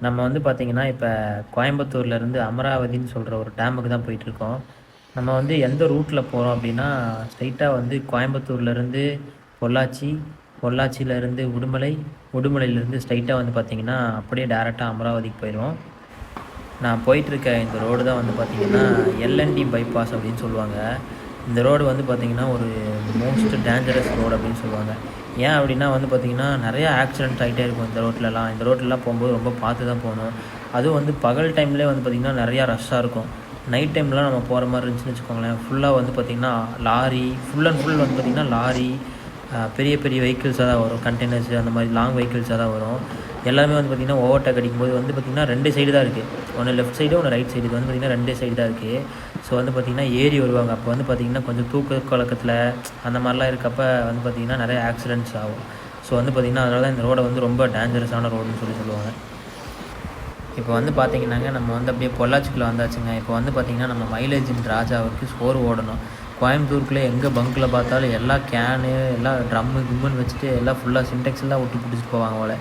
நம்ம வந்து பார்த்திங்கன்னா, இப்ப கோயம்புத்தூர்லேருந்து அமராவதின்னு சொல்ற ஒரு டேமுக்கு தான் போயிட்டுருக்கோம். நம்ம வந்து எந்த ரூட்ல போறோம் அப்டின்னா, ஸ்ட்ரெயிட்டா வந்து கோயம்புத்தூர்லேருந்து பொள்ளாச்சி, பொள்ளாச்சியிலேருந்து உடுமலை, உடுமலையிலேருந்து ஸ்ட்ரெயிட்டா வந்து பார்த்திங்கன்னா, அப்படியே டைரக்ட்டா அமராவதிக்கு போயிருவோம். நான் போயிட்டுருக்க இந்த ரோடு தான் வந்து பார்த்திங்கன்னா, எல்என்டி பைபாஸ் அப்டின்னு சொல்லுவாங்க. இந்த ரோடு வந்து பார்த்திங்கன்னா, ஒரு மோஸ்ட் டேஞ்சரஸ் ரோடு அப்டின்னு சொல்லுவாங்க. ஏன் அப்டின்னா வந்து பார்த்திங்கன்னா, நெறையா ஆக்சிடென்ட் ஆகிட்டே இருக்கும் இந்த ரோட்லலாம். இந்த ரோட்லலாம் போகும்போது ரொம்ப பார்த்து தான் போகணும். அதுவும் வந்து பகல் டைம்லேயே வந்து பார்த்திங்கன்னா, நெறையா ரஷ்ஷாக இருக்கும். நைட் டைம்லாம் நம்ம போகிற மாரி இருந்துச்சுன்னு வச்சுக்கோங்களேன், ஃபுல்லாக வந்து பார்த்திங்கன்னா, லாரி ஃபுல் அண்ட் ஃபுல் வந்து பார்த்திங்கன்னா, லாரி பெரிய பெரிய வெஹிக்கிள்ஸாக தான் வரும். கண்டெய்னர்ஸு அந்த மாதிரி லாங் வெஹிக்கிள்ஸாக தான் வரும். எல்லாமே வந்து பார்த்திங்கன்னா, ஓவர்டேக் அடிக்கும்போது வந்து பார்த்திங்கன்னா 2 சைடு தான் இருக்குது. ஒன்று லெஃப்ட் சைடு, ஒன்று ரைட் சைடு. இது வந்து பார்த்திங்கன்னா 2 சைடு தான் இருக்குது. ஸோ வந்து பார்த்திங்கன்னா ஏறி வருவாங்க. அப்போ வந்து பார்த்திங்கன்னா கொஞ்சம் தூக்க கலக்கத்தில் அந்த மாதிரிலாம் இருக்கப்ப வந்து பார்த்திங்கன்னா நிறைய ஆக்சிடென்ட்ஸ் ஆகும். ஸோ வந்து பார்த்திங்கன்னா அதனால தான் இந்த ரோடை வந்து ரொம்ப டேஞ்சரஸான ரோடுன்னு சொல்லுவாங்க. இப்போ வந்து பார்த்திங்கன்னாங்க நம்ம வந்து அப்படியே பொள்ளாச்சிக்குள்ளே வந்தாச்சுங்க. இப்போ வந்து பார்த்திங்கன்னா நம்ம மைலேஜின் ராஜாவுக்கு சோறு ஓடணும். கோயம்புத்தூருக்குள்ளே எங்கே பங்க்கில் பார்த்தாலும் எல்லா கேனு எல்லாம் ட்ரம்மு கிம்முன்னு வச்சுட்டு எல்லாம் ஃபுல்லாக சின்டெக்ஸ் எல்லாம் ஒட்டி பிடிச்சிட்டு போவாங்க போல்.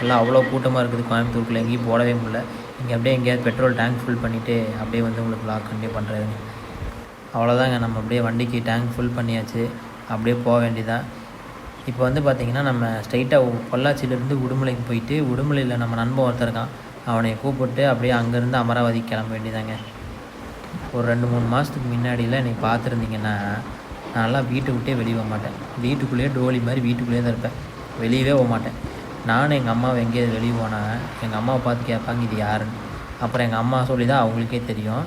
எல்லாம் அவ்வளோ கூட்டமாக இருக்குது கோயம்புத்தூருக்குள்ளே, எங்கேயும் போடவே முடியல. இங்கே அப்படியே எங்கேயாவது பெட்ரோல் டேங்க் ஃபில் பண்ணிவிட்டு அப்படியே வந்து உங்களுக்கு வ்ளாக் கண்டினியூ பண்ணுறதுங்க. அவ்வளோதாங்க, நம்ம அப்படியே வண்டிக்கு டேங்க் ஃபுல் பண்ணியாச்சு. அப்படியே போக வேண்டியதான். இப்போ வந்து பார்த்திங்கன்னா நம்ம ஸ்ட்ரைட்டாக பொள்ளாச்சியிலேருந்து உடுமலைக்கு போயிட்டு, உடுமலையில் நம்ம நண்பன் ஒருத்தர் இருக்கான், அவனை கூப்பிட்டு அப்படியே அங்கேருந்து அமராவதிக்கு கிளம்ப வேண்டியதாங்க. ஒரு 2-3 மாதத்துக்கு முன்னாடிலாம் என்னை பார்த்துருந்தீங்கன்னா, நான்லாம் வீட்டை விட்டே வெளியே போக மாட்டேன். வீட்டுக்குள்ளேயே டோலி மாதிரி வீட்டுக்குள்ளேயே தான் இருப்பேன். வெளியவே போக மாட்டேன். நானும் எங்கள் அம்மாவை எங்கேயாவது வெளியே போனால் எங்கள் அம்மாவை பார்த்து கேட்பாங்க, இது யாருன்னு. அப்புறம் எங்கள் அம்மா சொல்லி தான் அவங்களுக்கே தெரியும்,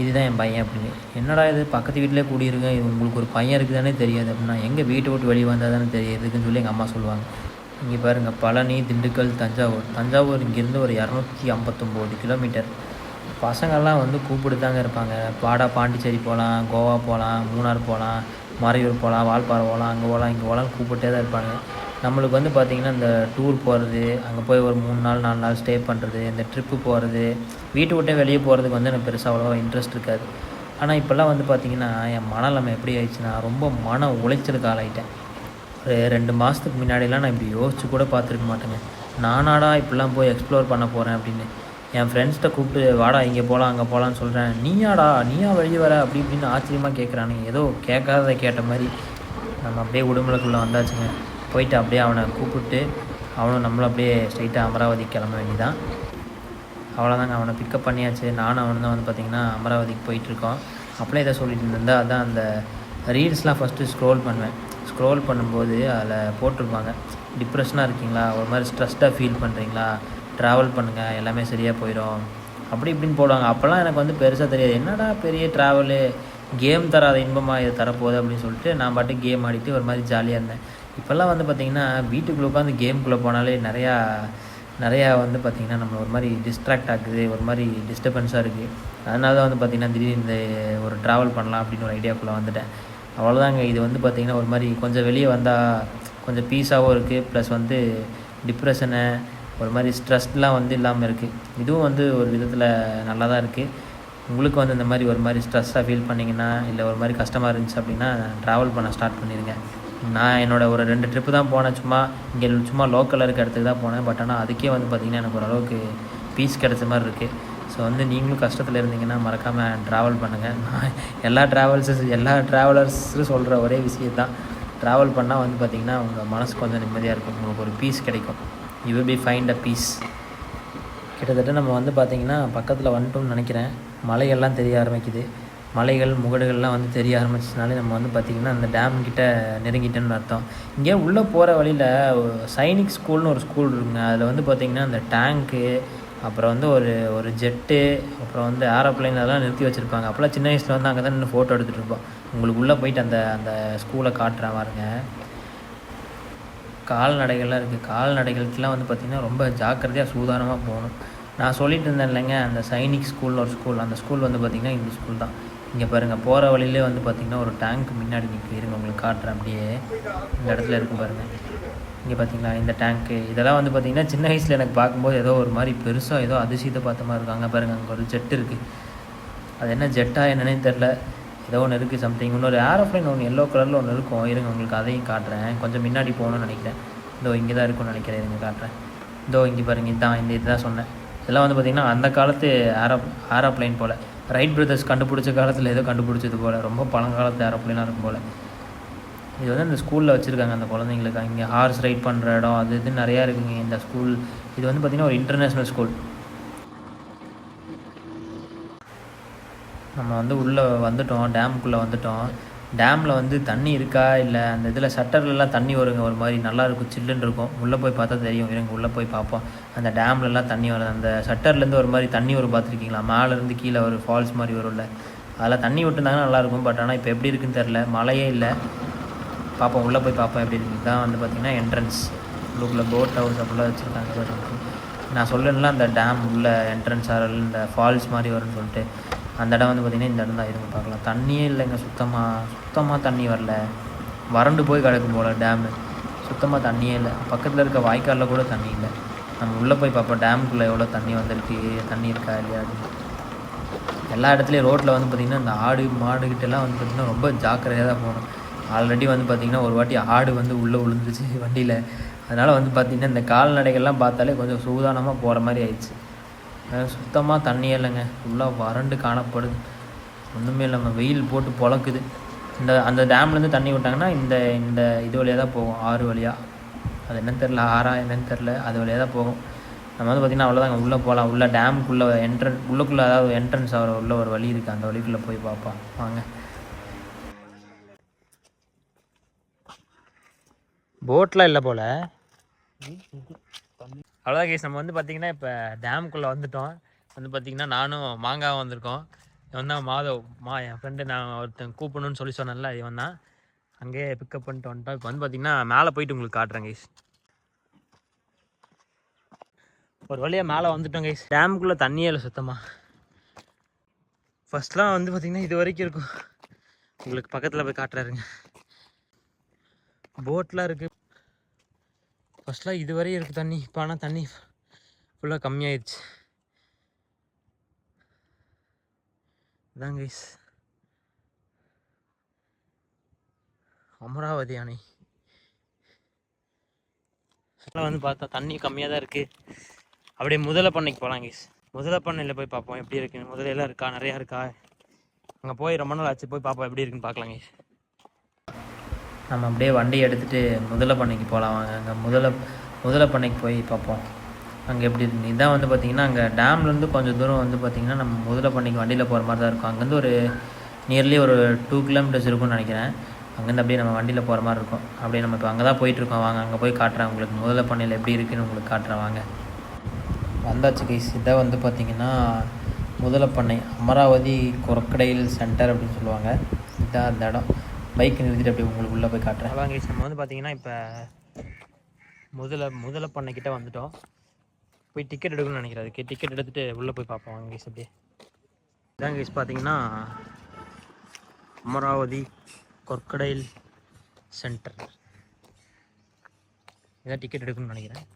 இதுதான் என் பையன் அப்படின்னு. என்னடா இது பக்கத்து வீட்டிலே கூடியிருங்க, இது உங்களுக்கு ஒரு பையன் இருக்குதானே தெரியாது அப்படின்னா, எங்கே வீட்டை விட்டு வெளியே வந்தால் தானே தெரியுதுன்னு சொல்லி எங்கள் அம்மா சொல்லுவாங்க. இங்கே பாருங்கள், பழனி, திண்டுக்கல், தஞ்சாவூர். தஞ்சாவூர் இங்கேருந்து ஒரு 259 கிலோமீட்டர். பசங்கள்லாம் வந்து கூப்பிட்டு தாங்க இருப்பாங்க. வாடா பாண்டிச்சேரி போகலாம், கோவா போகலாம், மூணார் போகலாம், மறையூர் போகலாம், வால்பாறை போகலாம், அங்கே போகலாம், இங்கே போகலான்னு கூப்பிட்டே தான் இருப்பாங்க. நம்மளுக்கு வந்து பார்த்திங்கன்னா இந்த டூர் போகிறது, அங்கே போய் ஒரு 3 நாள் 4 நாள் ஸ்டே பண்ணுறது, இந்த ட்ரிப்பு போகிறது, வீட்டை விட்டே வெளியே போகிறதுக்கு வந்து எனக்கு பெருசாக அவ்வளோவா இன்ட்ரெஸ்ட் இருக்காது. ஆனால் இப்போல்லாம் வந்து பார்த்திங்கன்னா என் மனநிலைமை எப்படி ஆயிடுச்சுன்னா, ரொம்ப மன உளைச்சலுக்கு ஆளாயிட்டேன். ஒரு 2 மாதத்துக்கு முன்னாடிலாம் நான் இப்படி யோசிச்சு கூட பார்த்துருக்க மாட்டேங்க. நானாடா இப்படிலாம் போய் எக்ஸ்ப்ளோர் பண்ண போகிறேன் அப்படின்னு. என் ஃப்ரெண்ட்ஸ்கிட்ட கூப்பிட்டு வாடா இங்கே போகலாம் அங்கே போகலான்னு சொல்கிறேன். நீயா வெளியே வர அப்படி இப்படின்னு ஆச்சரியமாக கேட்குறானுங்க. ஏதோ கேட்காததை கேட்ட மாதிரி. நம்ம அப்படியே உடுமலைக்குள்ளே வந்தாச்சுங்க. போயிட்டு அப்படியே அவனை கூப்பிட்டு அவனும் நம்மளும் அப்படியே ஸ்ட்ரைட்டாக அமராவதிக்கு கிளம்ப வேண்டியதான். அவ்வளோதாங்க, அவனை பிக்கப் பண்ணியாச்சு. நானும் அவனு தான் வந்து பார்த்திங்கன்னா அமராவதிக்கு போயிட்டுருக்கோம். அப்படியே இதை சொல்லிட்டு இருந்தா அதான் அந்த ரீல்ஸ்லாம் ஃபஸ்ட்டு ஸ்க்ரோல் பண்ணுவேன். ஸ்க்ரோல் பண்ணும்போது அதில் போட்டிருப்பாங்க, டிப்ரெஷனாக இருக்கீங்களா, ஒரு மாதிரி ஸ்ட்ரெஸ்டாக ஃபீல் பண்ணுறீங்களா, ட்ராவல் பண்ணுங்கள் எல்லாமே சரியாக போயிடும் அப்படி இப்படின்னு போடுவாங்க. அப்போல்லாம் எனக்கு வந்து பெருசாக தெரியாது, என்னடா பெரிய ட்ராவலு, கேம் தராத இன்பமாக இது தரப்போகுது அப்படின்னு சொல்லிட்டு நான் பாட்டுக்கு கேம் ஆடிட்டு ஒரு மாதிரி ஜாலியாக இருந்தேன். இப்போல்லாம் வந்து பார்த்திங்கன்னா வீட்டுக்குள்ளே உட்காந்து கேமுக்குள்ளே போனாலே நிறையா வந்து பார்த்திங்கன்னா நம்மளை ஒரு மாதிரி டிஸ்ட்ராக்ட் ஆகுது, ஒரு மாதிரி டிஸ்டர்பன்ஸாக இருக்குது. அதனால தான் வந்து பார்த்திங்கன்னா திடீர்னு இந்த ஒரு ட்ராவல் பண்ணலாம் அப்படின்னு ஒரு ஐடியாக்குள்ளே வந்துட்டேன். அவ்வளோதாங்க, இது வந்து பார்த்திங்கன்னா ஒரு மாதிரி கொஞ்சம் வெளியே வந்தால் கொஞ்சம் பீஸாகவும் இருக்குது, ப்ளஸ் வந்து டிப்ரெஷனு ஒரு மாதிரி ஸ்ட்ரெஸ்லாம் வந்து இல்லாமல் இருக்குது. இதுவும் வந்து ஒரு விதத்தில் நல்லா தான் இருக்குது. உங்களுக்கு வந்து இந்த மாதிரி ஒரு மாதிரி ஸ்ட்ரெஸ்ஸாக ஃபீல் பண்ணிங்கன்னா, இல்லை ஒரு மாதிரி கஷ்டமாக இருந்துச்சு அப்படின்னா ட்ராவல் பண்ண ஸ்டார்ட் பண்ணிடுங்க. நான் என்னோடய ஒரு 2 ட்ரிப்பு தான் போனேன். சும்மா லோக்கலில் இருக்க இடத்துக்கு தான் போனேன். பட் ஆனால் அதுக்கே வந்து பார்த்திங்கன்னா எனக்கு ஓரளவுக்கு பீஸ் கிடச்ச மாதிரி இருக்குது. ஸோ வந்து நீங்களும் கஷ்டத்தில் இருந்தீங்கன்னா மறக்காமல் ட்ராவல் பண்ணுங்கள். நான் எல்லா ட்ராவலர்ஸும் சொல்கிற ஒரே விஷயம் தான், ட்ராவல் பண்ணால் வந்து பார்த்திங்கன்னா உங்கள் மனசு கொஞ்சம் நிம்மதியாக இருக்கும், உங்களுக்கு ஒரு பீஸ் கிடைக்கும். You will be find a piece. கிட்டத்தட்ட நம்ம வந்து பார்த்திங்கன்னா பக்கத்தில் வந்துட்டோம்னு நினைக்கிறேன். மலைகள்லாம் தெரிய ஆரம்பிக்குது. மலைகள் முகடுகள்லாம் வந்து தெரிய ஆரம்பிச்சதுனாலே நம்ம வந்து பார்த்திங்கன்னா அந்த டேம்கிட்ட நெருங்கிட்டேன்னு அர்த்தம். இங்கே உள்ளே போகிற வழியில் சைனிக் ஸ்கூல்னு ஒரு ஸ்கூல் இருக்குங்க. அதில் வந்து பார்த்திங்கன்னா அந்த டேங்க்கு, அப்புறம் வந்து ஒரு ஜெட்டு, அப்புறம் வந்து ஏரோப்ளைன் அதெல்லாம் நிறுத்தி வச்சுருப்பாங்க. அப்போல்லாம் சின்ன வயசில் வந்து அங்கே தான் நின்று ஃபோட்டோ எடுத்துகிட்டு இருப்போம். உங்களுக்கு உள்ளே போயிட்டு அந்த ஸ்கூலை காட்டுறேன் பாருங்க. கால்நடைகள்லாம் இருக்குது. கால்நடைகளுக்கெலாம் வந்து பார்த்திங்கன்னா ரொம்ப ஜாக்கிரதையாக சூதானமாக போகணும். நான் சொல்லிட்டு இருந்தேன் இல்லைங்க, அந்த சைனிக் ஸ்கூல்னு ஒரு ஸ்கூல், அந்த ஸ்கூல் வந்து பார்த்திங்கன்னா இந்த ஸ்கூல் தான். இங்கே பாருங்கள், போகிற வழியிலே வந்து பார்த்திங்கன்னா ஒரு டேங்க் முன்னாடி நிற்கும். இருங்க உங்களுக்கு காட்டுறேன், அப்படியே இந்த இடத்துல இருக்கும் பாருங்கள். இங்கே பார்த்திங்களா இந்த டேங்க்கு, இதெல்லாம் வந்து பார்த்திங்கன்னா சின்ன வயசில் எனக்கு பார்க்கும்போது ஏதோ ஒரு மாதிரி பெருசாக ஏதோ அதிசயத்தை பார்த்த மாதிரி இருக்காங்க. பாருங்கள், அங்கே ஒரு ஜெட் இருக்குது. அது என்ன ஜெட்டா என்னன்னே தெரில, ஏதோ ஒன்று இருக்குது சம்திங். இன்னொரு ஏரோப்ளைன் ஒன்று எல்லோ கலரில் ஒன்று இருக்கும். இருங்க உங்களுக்கு அதையும் காட்டுறேன். கொஞ்சம் முன்னாடி போகணும்னு நினைக்கிறேன். இதோ இங்கே தான் இருக்கும்னு நினைக்கிறேன். இருங்க காட்டுறேன். இதோ இங்கே பாருங்கள், இதுதான் சொன்னேன். இதெல்லாம் வந்து பார்த்திங்கன்னா அந்த காலத்து ஏரோப்ளைன் போல். ரைட் பிரதர்ஸ் கண்டுபிடிச்ச காலத்தில் ஏதோ கண்டுபிடிச்சது போல். ரொம்ப பழங்காலத்து ஏரோப்ளைனாக இருக்கும் போல். இது வந்து இந்த ஸ்கூலில் வச்சுருக்காங்க அந்த குழந்தைங்களுக்கு. இங்கே ஹார்ஸ் ரைட் பண்ணுற இடம் அது இது நிறையா இருக்குங்க இந்த ஸ்கூல். இது வந்து பார்த்திங்கன்னா ஒரு இன்டர்நேஷ்னல் ஸ்கூல். நம்ம வந்து உள்ளே வந்துட்டோம், டேமுக்குள்ளே வந்துட்டோம். டேமில் வந்து தண்ணி இருக்கா இல்லை அந்த இதில் ஷட்டர்லலாம் தண்ணி வருங்க, ஒரு மாதிரி நல்லாயிருக்கும், சில்லுன்னு இருக்கும். உள்ளே போய் பார்த்தா தெரியும். இருங்க உள்ளே போய் பார்ப்போம். அந்த டேம்லலாம் தண்ணி வருது. அந்த ஷட்டர்லேருந்து ஒரு மாதிரி தண்ணி வரும், பார்த்துருக்கீங்களா? மேலேருந்து கீழே ஒரு ஃபால்ஸ் மாதிரி வரும்ல, அதில் தண்ணி விட்டுருந்தாங்கன்னா நல்லாயிருக்கும். பட் ஆனால் இப்போ எப்படி இருக்குன்னு தெரில, மழையே இல்லை. பார்ப்போம், உள்ளே போய் பார்ப்போம் எப்படி இருக்குது. இதுதான் வந்து பார்த்திங்கன்னா என்ட்ரன்ஸ். உள்ளுக்குள்ளே போட் ஹவுஸ் அப்படிலாம் வச்சுருக்காங்க. நான் சொல்லணும்ல அந்த டேம் உள்ள என்ட்ரன்ஸ் ஆகல இந்த ஃபால்ஸ் மாதிரி வரும்னு சொல்லிட்டு, அந்த இடம் வந்து பார்த்திங்கன்னா இந்த இடம் தான். இருங்க பார்க்கலாம். தண்ணியே இல்லைங்க, சுத்தமாக தண்ணி வரல. வறண்டு போய் கிடக்கும் போல் டேமு. சுத்தமாக தண்ணியே இல்லை. பக்கத்தில் இருக்க வாய்க்காலில் கூட தண்ணி இல்லை. நம்ம உள்ளே போய் பார்ப்போம் டேமுக்குள்ளே எவ்வளோ தண்ணி வந்திருக்கு, தண்ணி இருக்கா இல்லையா அப்படின்னு. எல்லா இடத்துலையும் ரோட்டில் வந்து பார்த்திங்கன்னா இந்த ஆடு மாடுகிட்டலாம் வந்து பார்த்திங்கன்னா ரொம்ப ஜாக்கிரதையாக தான் போகணும். ஆல்ரெடி வந்து பார்த்திங்கன்னா ஒரு வாட்டி ஆடு வந்து உள்ளே விழுந்துச்சு வண்டியில். அதனால் வந்து பார்த்திங்கன்னா இந்த கால்நடைகள்லாம் பார்த்தாலே கொஞ்சம் சூதானமாக போகிற மாதிரி ஆயிடுச்சு. சுத்தமாக தண்ணியே இல்லைங்க, ஃபுல்லாக வறண்டு காணப்படுது. ஒன்றுமே இல்லாமல் வெயில் போட்டு பொழக்குது. அந்த டேம்லேருந்து தண்ணி விட்டாங்கன்னா இந்த இது வழியாக தான் போகும், ஆறு வழியாக. அது என்னன்னு தெரில, ஆறா என்னன்னு தெரில, அது வழியாக தான் போகும். நம்ம வந்து பார்த்திங்கன்னா அவ்வளோதாங்க, உள்ளே போகலாம். உள்ளே டேமுக்குள்ளே உள்ளுக்குள்ளே அதாவது என்ட்ரன்ஸ் ஆகிற உள்ள ஒரு வழி இருக்குது, அந்த வழிக்குள்ளே போய் பார்ப்போம் வாங்க. போட்லாம் இல்லை போல். அவ்வளோதான் கேஸ். நம்ம வந்து பார்த்திங்கன்னா இப்போ டேமுக்குள்ளே வந்துட்டோம். வந்து பார்த்திங்கன்னா நானும் மாங்காவும் வந்திருக்கோம். இவன் தான் மாதவ். என் ஃப்ரெண்டு நான் ஒருத்தன் கூப்பிடணுன்னு சொல்லி சொன்னேன்ல, இவன் தான். அங்கேயே பிக்கப் பண்ணிட்டு வந்துட்டோம். இப்போ வந்து பார்த்திங்கன்னா மேலே போயிட்டு உங்களுக்கு காட்டுறேன் கைஸ். ஒரு வழியாக மேலே வந்துட்டோம் கைஸ். டேமுக்குள்ளே தண்ணியே இல்லை சுத்தமாக. ஃபஸ்ட்லாம் வந்து பார்த்திங்கன்னா இது வரைக்கும் இருக்கும். உங்களுக்கு பக்கத்தில் போய் காட்டுறாருங்க. போட்லாம் இருக்குது. ஃபஸ்ட்லாம் இது வரையும் இருக்குது தண்ணி. இப்போ ஆனால் தண்ணி ஃபுல்லாக கம்மியாயிடுச்சு. இதான் கைஸ் அமராவதி அணை. ஃபஸ்ட்லாம் வந்து பார்த்தா தண்ணி கம்மியாக தான் இருக்குது. அப்படியே முதலைப்பண்ணைக்கு போகலாம் கைஸ். முதலைப்பண்ணையில் போய் பார்ப்போம் எப்படி இருக்குன்னு. முதலையெல்லாம் இருக்கா, நிறையா இருக்கா. அங்கே போய் ரொம்ப நாள் ஆச்சு, போய் பார்ப்போம் எப்படி இருக்குன்னு பார்க்கலாம் கைஸ். நம்ம அப்படியே வண்டி எடுத்துகிட்டு முதலைப்பண்ணைக்கு போகலாம் வாங்க. அங்கே முதலைப்பண்ணைக்கு போய் பார்ப்போம் அங்கே எப்படி இருக்குங்க. இதான் வந்து பார்த்திங்கன்னா அங்கே டேம்லேருந்து கொஞ்சம் தூரம் வந்து பார்த்திங்கன்னா நம்ம முதலைப்பண்ணைக்கு வண்டியில் போகிற மாதிரி தான் இருக்கும். அங்கேருந்து ஒரு நியர்லி ஒரு 2 கிலோமீட்டர்ஸ் இருக்கும்னு நினைக்கிறேன். அங்கேருந்து அப்படியே நம்ம வண்டியில் போகிற மாதிரி இருக்கும். அப்படியே நம்ம இப்போ அங்கே தான் போயிட்டுருக்கோம். வாங்க அங்கே போய் காட்டுறேன் உங்களுக்கு. முதலைப்பண்ணையில் எப்படி இருக்குன்னு உங்களுக்கு காட்டுறேன் வாங்க. வந்தாச்சு கைஸ். இதை வந்து பார்த்திங்கன்னா முதலைப்பண்ணை, அமராவதி கொரக்கடைல் சென்டர் அப்படின்னு சொல்லுவாங்க. இதான் அந்த இடம். பைக் நிறுத்திட்டு அப்படி உங்களுக்கு உள்ளே போய் காட்டுறேன் வாங்க கைஸ். நம்ம வந்து பார்த்திங்கன்னா இப்போ முதலைப்பண்ணைக்கிட்ட வந்துட்டோம். போய் டிக்கெட் எடுக்கணும்னு நினைக்கிறேன். அதுக்கு டிக்கெட் எடுத்துகிட்டு உள்ளே போய் பார்ப்போம் வாங்க கைஸ். அப்படியே இதான் கைஸ் பார்த்திங்கன்னா அமராவதி கொரக்கடைல் சென்டர். இதான் டிக்கெட் எடுக்கணும்னு நினைக்கிறேன்.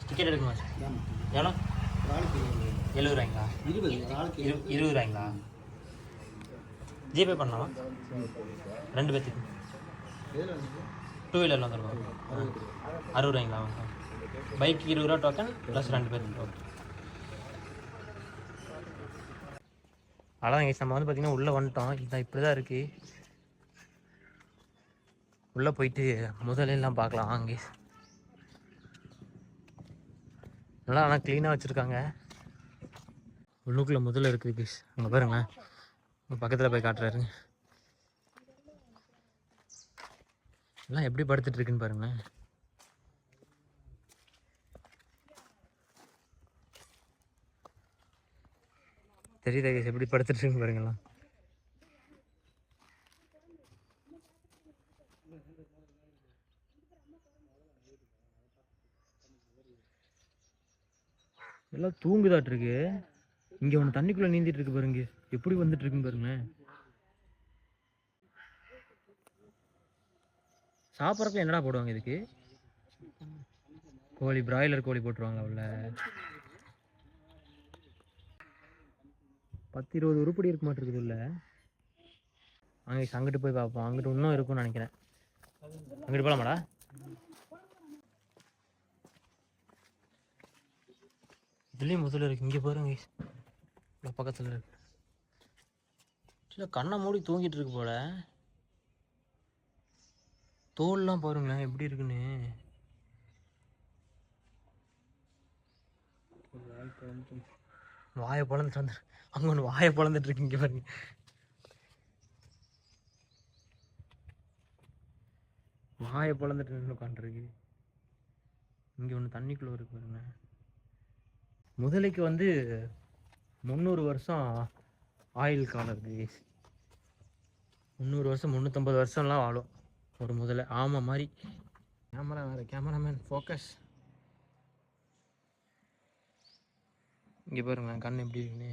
டிக்கெட் எடுக்கணுமா சார்? எவ்வளோ? 70 ரூபாய்ங்களா? 20 ரூபாய்ங்களா? ஜிபே பண்ணலாமா? 2 பேர்த்துக்கு 2 வீலரில் வந்துருக்கோம். 60 ரூபாய்ங்களா? பைக் 20 ரூபா டோக்கன் ப்ளஸ் 2 பேருக்கு டோக்கன். அதான் கைஸ் நம்ம வந்து பார்த்திங்கன்னா உள்ளே வந்துட்டோம். இதான் இப்படி தான் இருக்குது. உள்ளே போயிட்டு முதலெல்லாம் பார்க்கலாம் வாங்க. நல்லா ஆனால் க்ளீனாக வச்சுருக்காங்க. உள்ளுக்குள்ளே முதல்ல இருக்குது கைஸ். அங்கே பாருங்க, பக்கத்தில் போய் காட்டுறாருங்க. எல்லாம் எப்படி படுத்துட்டு இருக்குன்னு பாருங்களேன். தெரியுதா கைஸ் எப்படி படுத்துட்டு இருக்குன்னு பாருங்களா. எல்லாம் தூங்குதாட்டு இருக்கு. இங்கே ஒன்று தண்ணிக்குள்ளே நீந்திட்டு இருக்கு பாருங்க, எப்படி வந்துட்டு இருக்குன்னு பாருங்களேன். சாப்பிட்றப்ப என்னடா போடுவாங்க இதுக்கு? கோழி, பிராய்லர் கோழி போட்டுருவாங்க. உள்ள 10-20 உருப்படி இருக்க மாட்டிருக்குது உள்ள. அங்கே அங்கிட்டு போய் பார்ப்போம். அங்கிட்டு இன்னும் இருக்கும்னு நினைக்கிறேன். அங்கிட்டு போகலாமாடா? இதுலேயும் முதல்ல இருக்கு. இங்கே பாருங்க பக்கத்தில் இருக்கு. இல்லை கண்ணை மூடி தூங்கிட்டு இருக்கு போல. தோல்லாம் பாருங்களேன் எப்படி இருக்குன்னு. வாயை பொழந்துட்டு வந்து அங்கே ஒன்று வாயை பொழந்துட்டு இருக்கு. இங்கே பாருங்க. வாயை பொழந்துட்டு நின்று உட்காந்துருக்கு. இங்கே ஒன்று தண்ணிக்குள்ளே இருக்கு பாருங்க. முதலைக்கு வந்து 300 வருஷம் ஆயுள் காலம் இருக்குது. 300 வருஷம் 350 வருஷம்லாம் வாழும் ஒரு முதலை. ஆமாம் மாதிரி. கேமரா வேறு. Cameraman focus. இங்கே பாருங்க கண் எப்படி இருக்குன்னு.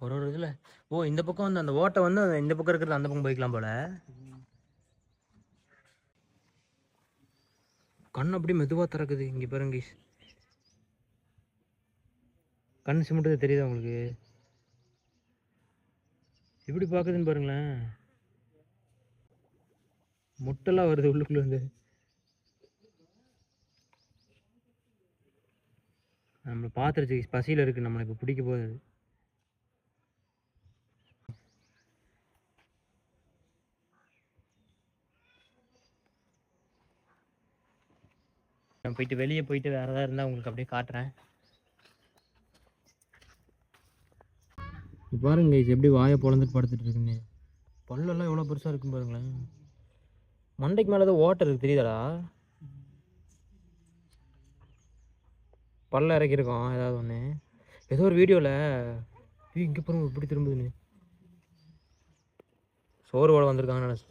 ஒரு இதில் இந்த பக்கம் வந்து அந்த ஓட்டை வந்து இந்த பக்கம் இருக்கிறது அந்த பக்கம் போய்க்கலாம் போல. கண் அப்படி மெதுவாக திறக்குது. இங்கே பாருங்க கண் சிமிட்டது தெரியுதா உங்களுக்கு? எப்படி பார்க்குதுன்னு பாருங்களேன். முட்டெல்லாம் வருது உள்ளுக்குள்ள இருந்து. நம்மளை பார்த்துருச்சு. பசியில் இருக்குது. நம்மளை இப்போ பிடிக்க போகுது. நான் போயிட்டு வெளியே போயிட்டு வேறு ஏதாவது இருந்தால் உங்களுக்கு அப்படியே காட்டுறேன். பாருங்க எப்படி வாயை பொழந்துட்டு படுத்துட்டு இருக்குன்னு. பல்லெல்லாம் எவ்வளோ பெருசாக இருக்கும் பாருங்களேன். மண்டைக்கு மேலே தான் ஓட்டை இருக்குது தெரியுதாடா? பல்ல இறக்கிருக்கோம் ஏதாவது ஒன்று. ஏதோ ஒரு வீடியோவில் இங்கே பாருங்க இப்படி திரும்புதுன்னு. சோறு ஓட வந்திருக்காங்கன்னு நினச்சி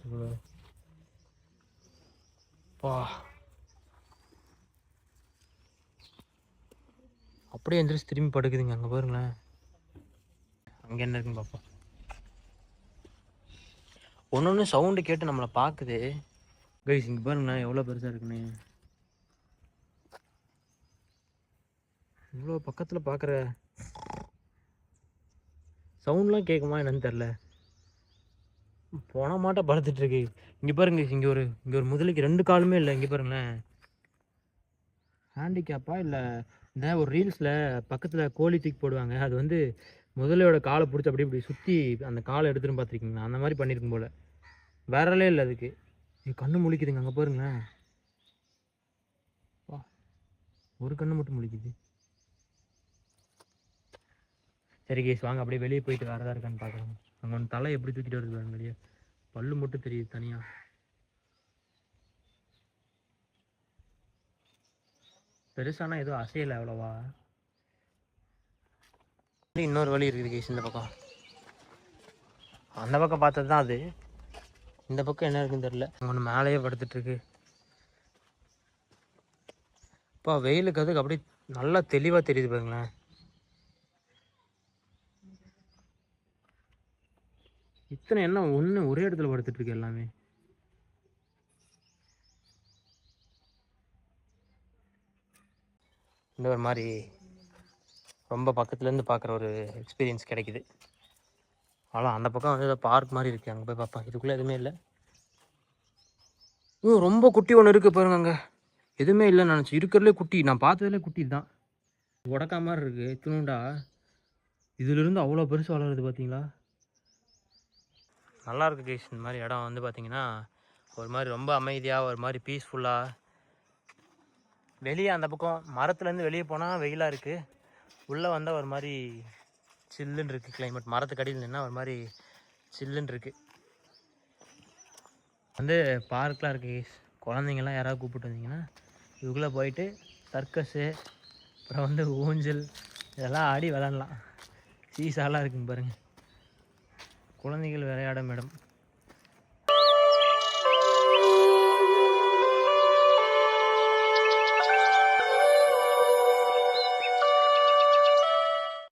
பா. அப்படியே எந்திரிச்சு திரும்பி படுக்குதுங்க. அங்கே பாருங்களேன். அங்கே என்ன இருக்குன்னு பார்ப்போம். ஒன்று ஒன்று சவுண்டு கேட்டு நம்மளை பார்க்குது. கைஸ் இங்கே பாருங்களேன் எவ்வளோ பெருசாக இருக்குன்னு. இவ்வளோ பக்கத்தில் பார்க்குற சவுண்ட்லாம் கேட்குமா என்னன்னு தெரில. போன மாட்டா படுத்துட்ருக்கு. இங்கே பாருங்க இங்கே ஒரு முதலைக்கு 2 காலுமே இல்லை. இங்கே பாருங்களேன். ஹேண்டிகேப்பா இல்லை இந்த ஒரு ரீல்ஸில் பக்கத்தில் கோழி தூக்கி போடுவாங்க. அது வந்து முதலையோட காலை பிடிச்சி அப்படி இப்படி சுற்றி அந்த காலை எடுத்துன்னு பார்த்துருக்கீங்களா? அந்த மாதிரி பண்ணியிருக்கும் போல். வேறலே இல்லை அதுக்கு. கண்ணு முழிக்குதுங்க. அங்கே பாருங்களேன். ஒரு கண்ணு மட்டும் முழிக்குது. சரி கேஸ் வாங்க அப்படியே வெளியே போயிட்டு வேறு எதாவது இருக்கான்னு பார்க்கலாம். அங்கே ஒன்று தலை எப்படி தூக்கிட்டு வருது பாருங்க வெளியே. பல்லு மட்டும் தெரியுது தனியாக. பெருசானா எதுவும் அசையலை அவ்வளோவா. இன்னொரு வழி இருக்குது கேஸ் இந்த பக்கம். அந்த பக்கம் பார்த்தது தான் அது. இந்த பக்கம் என்ன இருக்குன்னு தெரில. ஒன்று மேலேயே படுத்துட்ருக்கு. இப்போ வெயிலுக்கு அதுக்கு அப்படியே நல்லா தெளிவாக தெரியுது பாருங்களேன். இத்தனை என்ன ஒன்று ஒரே இடத்துல படுத்துட்ருக்கு எல்லாமே. இந்த ஒரு மாதிரி ரொம்ப பக்கத்துலேருந்து பார்க்குற ஒரு எக்ஸ்பீரியன்ஸ் கிடைக்குது. அவ்வளோ அந்த பக்கம் வந்து ஏதோ பார்க் மாதிரி இருக்குது. அங்கே போய் பார்ப்பேன். இதுக்குள்ளே எதுவுமே இல்லை. ரொம்ப குட்டி ஒன்று இருக்குது பாருங்க. அங்கே எதுவுமே இல்லைன்னு நினச்சி. இருக்கிறதுலே குட்டி. நான் பார்த்ததுலே குட்டி தான். உடக்கா மாதிரி இருக்குது இத்தினுண்டா. இதிலிருந்து அவ்வளோ பெருசு வளருது பார்த்தீங்களா? நல்லாயிருக்கு கேஸ். இந்த மாதிரி இடம் வந்து பார்த்திங்கன்னா ஒரு மாதிரி ரொம்ப அமைதியாக ஒரு மாதிரி பீஸ்ஃபுல்லாக. வெளியே அந்த பக்கம் மரத்துலேருந்து வெளியே போனால் வெயிலாக இருக்குது. உள்ளே வந்தால் ஒரு மாதிரி சில்லுன்னு இருக்குது கிளைமேட். மரத்துக்கு அடியில் நின்னா ஒரு மாதிரி சில்லுன்னு இருக்குது. வந்து பார்க்கெலாம் இருக்குது கேஸ். குழந்தைங்கள்லாம் யாராவது கூப்பிட்டு வந்தீங்கன்னா இதுக்குள்ளே போயிட்டு சர்க்கஸு அப்புறம் வந்து ஊஞ்சல் இதெல்லாம் ஆடி விளாட்லாம். சீசாலாம் இருக்குங்க பாருங்கள். குழந்தைகள் விளையாடும் இடம்.